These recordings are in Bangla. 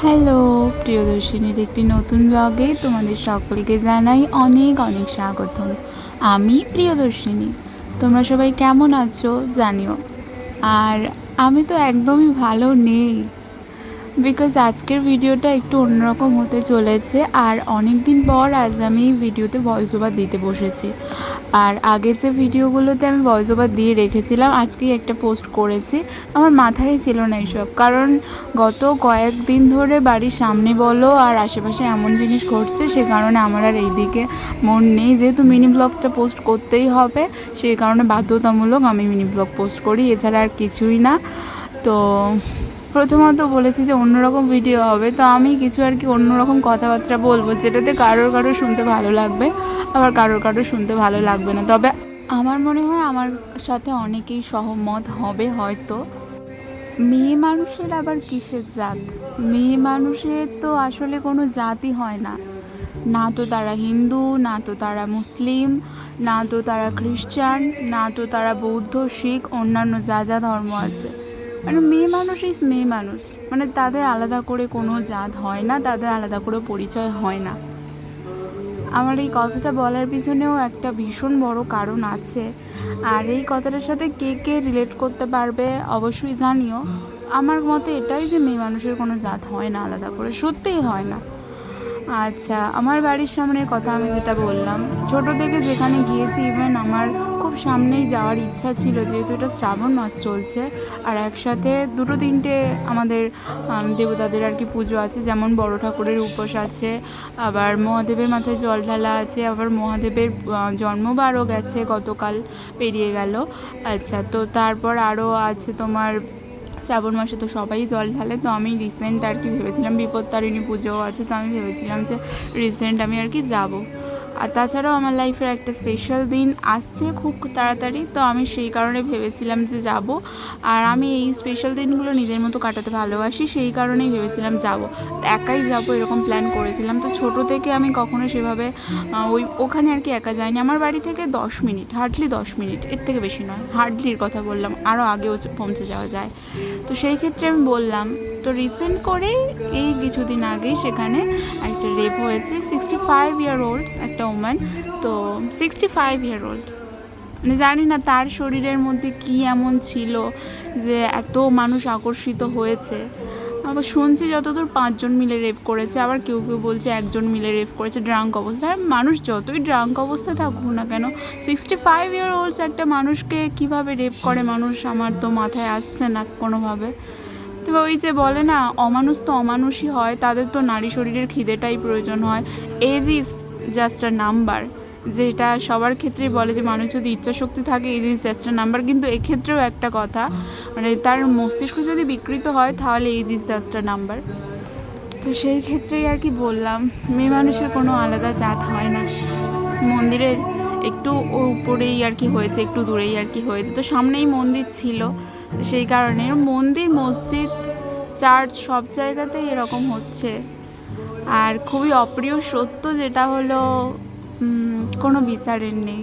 হ্যালো প্রিয়দর্শিনীর একটি নতুন ব্লগে তোমাদের সকলকে জানাই অনেক অনেক স্বাগতম। আমি প্রিয়দর্শিনী। তোমরা সবাই কেমন আছো জানিও। আর আমি তো একদমই ভালো নেই, বিকজ আজকের ভিডিওটা একটু অন্যরকম হতে চলেছে। আর অনেক দিন পর আজ আমি ভিডিওতে ভয়েস ওভার দিতে বসেছি। আর আগের যে ভিডিওগুলোতে আমি ভয়েস ওভার দিয়ে রেখেছিলাম, আজকেই একটা পোস্ট করেছি। আমার মাথায় ছিল না এইসব, কারণ গত কয়েকদিন ধরে বাড়ির সামনে বলো আর আশেপাশে এমন জিনিস ঘটছে, সে কারণে আমার আর এইদিকে মন নেই। যেহেতু মিনি ব্লগটা পোস্ট করতেই হবে, সেই কারণে বাধ্যতামূলক আমি মিনি ব্লগ পোস্ট করি, এছাড়া আর কিছুই না। তো প্রথমত বলেছি যে অন্যরকম ভিডিও হবে, তো আমি কিছু আর কি অন্যরকম কথাবার্তা বলবো, যেটাতে কারোর শুনতে ভালো লাগবে, আবার কারোর শুনতে ভালো লাগবে না। তবে আমার মনে হয় আমার সাথে অনেকেই সহমত হবে হয়তো। মেয়ে মানুষের আবার কিসের জাত? মেয়ে মানুষের তো আসলে কোনো জাতই হয় না। না তো তারা হিন্দু, না তো তারা মুসলিম, না তো তারা খ্রিস্টান, না তো তারা বৌদ্ধ, শিখ, অন্যান্য যা যা ধর্ম আছে। মানে মেয়ে মানুষ ইজ মেয়ে মানুষ, মানে তাদের আলাদা করে কোনো জাত হয় না, তাদের আলাদা করে পরিচয় হয় না। আমার এই কথাটা বলার পিছনেও একটা ভীষণ বড় কারণ আছে। আর এই কথাটার সাথে কে কে রিলেট করতে পারবে অবশ্যই জানিও। আমার মতে এটাই যে মেয়ে মানুষের কোনো জাত হয় না আলাদা করে, সত্যিই হয় না। আচ্ছা, আমার বাড়ির সামনের কথা আমি যেটা বললাম, ছোটো থেকে যেখানে গিয়েছি, ইভেন আমার খুব সামনেই যাওয়ার ইচ্ছা ছিল, যেহেতু এটা শ্রাবণ মাস চলছে। আর একসাথে দুটো তিনটে আমাদের দেবতাদের আর কি পুজো আছে, যেমন বড় ঠাকুরের উপোস আছে, আবার মহাদেবের মাথায় জল ঢালা আছে, আবার মহাদেবের জন্মবারও গেছে, গতকাল পেরিয়ে গেল। আচ্ছা, তো তারপর আরও আছে তোমার শ্রাবণ মাসে তো সবাই জল ঢালে। তো আমি রিসেন্ট আর কি ভেবেছিলাম, বিপত্তারিণী পুজোও আছে, তো আমি ভেবেছিলাম যে রিসেন্ট আমি আর কি যাবো। আর তাছাড়াও আমার লাইফের একটা স্পেশাল দিন আসছে খুব তাড়াতাড়ি, তো আমি সেই কারণে ভেবেছিলাম যে যাব। আর আমি এই স্পেশাল দিনগুলো নিজের মতো কাটাতে ভালোবাসি, সেই কারণেই ভেবেছিলাম যাব। একাই যাব এরকম প্ল্যান করেছিলাম। তো ছোটো থেকে আমি কখনো সেভাবে ওখানে আর কি একা যাইনি। আমার বাড়ি থেকে 10 মিনিট, হার্ডলি 10 মিনিট, এর থেকে বেশি নয়, হার্ডলির কথা বললাম, আরও আগেও পৌঁছে যাওয়া যায়। তো সেই ক্ষেত্রে আমি বললাম, তো রিসেন্ট করেই এই কিছুদিন আগেই সেখানে একটা রেপ হয়েছে। 65 year old একটা ওম্যান, তো 65 year old, মানে জানি না তার শরীরের মধ্যে কি এমন ছিল যে এত মানুষ আকর্ষিত হয়েছে। আবার শুনছি যতদূর 5 জন মিলে রেপ করেছে, আবার কেউ কেউ বলছে 1 জন মিলে রেপ করেছে ড্রাঙ্ক অবস্থায়। মানুষ যতই ড্রাঙ্ক অবস্থায় থাকুক না কেন, 65 year old একটা মানুষকে কিভাবে রেপ করে মানুষ, আমার তো মাথায় আসছে না কোনোভাবে। তবে ওই যে বলে না, অমানুষ তো অমানুষই হয়, তাদের তো নারী শরীরের খিদেটাই প্রয়োজন হয়। Age is just a number, যেটা সবার ক্ষেত্রেই বলে যে মানুষ যদি ইচ্ছাশক্তি থাকে, age is just a number. কিন্তু এক্ষেত্রেও একটা কথা, মানে তার মস্তিষ্ক যদি বিকৃত হয় তাহলে age is just a number. তো সেই ক্ষেত্রেই আর কি বললাম, মেয়ে মানুষের কোনো আলাদা জাত হয় না। মন্দিরের একটু উপরেই আর কি হয়েছে, একটু দূরেই আর কি হয়েছে, তো সামনেই মন্দির ছিল, সেই কারণে মন্দির, মসজিদ, চার্চ সব জায়গাতেই এরকম হচ্ছে। আর খুবই অপ্রিয় সত্য যেটা হলো, কোনো বিচারের নেই,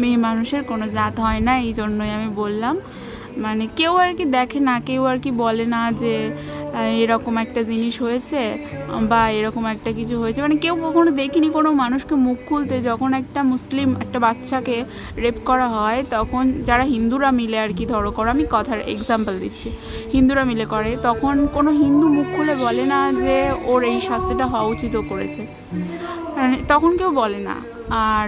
মেয়ে মানুষের কোনো জাত হয় না। এই জন্যই আমি বললাম, মানে কেউ আর কি দেখে না, কেউ আর কি বলে না যে এরকম একটা জিনিস হয়েছে বা এরকম একটা কিছু হয়েছে, মানে কেউ কখনো দেখিনি কোনো মানুষকে মুখ খুলতে। যখন একটা মুসলিম একটা বাচ্চাকে রেপ করা হয়, তখন যারা হিন্দুরা মিলে আর কি, ধরো করো, আমি কথার এক্সাম্পল দিচ্ছি, হিন্দুরা মিলে করে, তখন কোনো হিন্দু মুখ খুলে বলে না যে ওর এই শাস্তিটা হওয়া উচিতও করেছে, মানে তখন কেউ বলে না। আর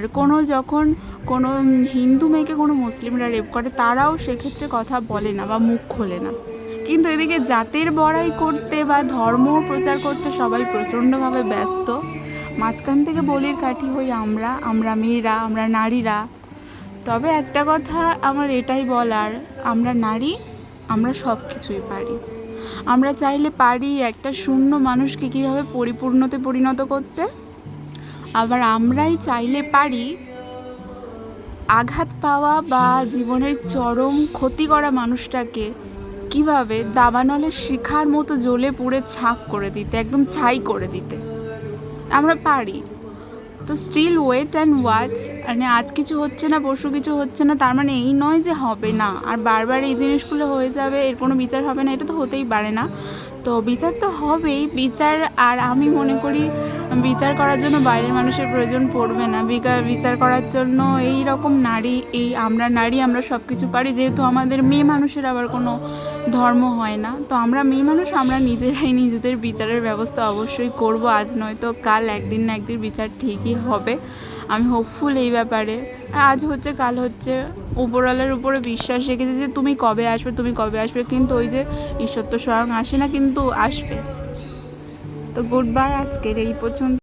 যখন কোনো হিন্দু মেয়েকে কোনো মুসলিমরা রেপ করে, তারাও সেক্ষেত্রে কথা বলে না বা মুখ খোলে না। কিন্তু এদিকে জাতের বড়াই করতে বা ধর্ম প্রচার করতে সবাই প্রচণ্ডভাবে ব্যস্ত। মাঝখান থেকে বলির কাঠি হই আমরা মেয়েরা, আমরা নারীরা। তবে একটা কথা আমার এটাই বলার, আমরা নারী, আমরা সব কিছুই পারি। আমরা চাইলে পারি একটা শূন্য মানুষকে কীভাবে পরিপূর্ণতে পরিণত করতে, আবার আমরাই চাইলে পারি আঘাত পাওয়া বা জীবনের চরম ক্ষতি করা মানুষটাকে কিভাবে দাবানলের শিখার মতো জ্বলে পুড়ে ছাক করে দিতে, একদম ছাই করে দিতে। আমরা পারি। তো স্টিল ওয়েট অ্যান্ড ওয়াচ। মানে আজ কিছু হচ্ছে না, পরশু কিছু হচ্ছে না, তার মানে এই নয় যে হবে না, আর বারবার এই জিনিসগুলো হয়ে যাবে, এর কোনো বিচার হবে না, এটা তো হতেই পারে না। তো তো বিচার তো হবেই, বিচার। আর আমি মনে করি বিচার করার জন্য বাইরের মানুষের প্রয়োজন পড়বে না। বিচার করার জন্য এই রকম নারী, আমরা নারী, আমরা সব কিছু পারি। যেহেতু আমাদের মেয়ে মানুষের আবার কোনো ধর্ম হয় না, তো আমরা মেয়ে মানুষ, আমরা নিজেরাই নিজেদের বিচারের ব্যবস্থা অবশ্যই করব। আজ নয়তো কাল, একদিন না একদিন বিচার ঠিকই হবে। আমি হোপফুল এই ব্যাপারে। আজ হচ্ছে কাল হচ্ছে, উপরওয়ালার উপরে বিশ্বাস রেখেছি যে তুমি কবে আসবে, তুমি কবে আসবে, কিন্তু ওই যে ঈশ্বর তো স্বয়ং আসে না, কিন্তু আসবে। তো গুড বাই, আজকের এই পর্যন্ত।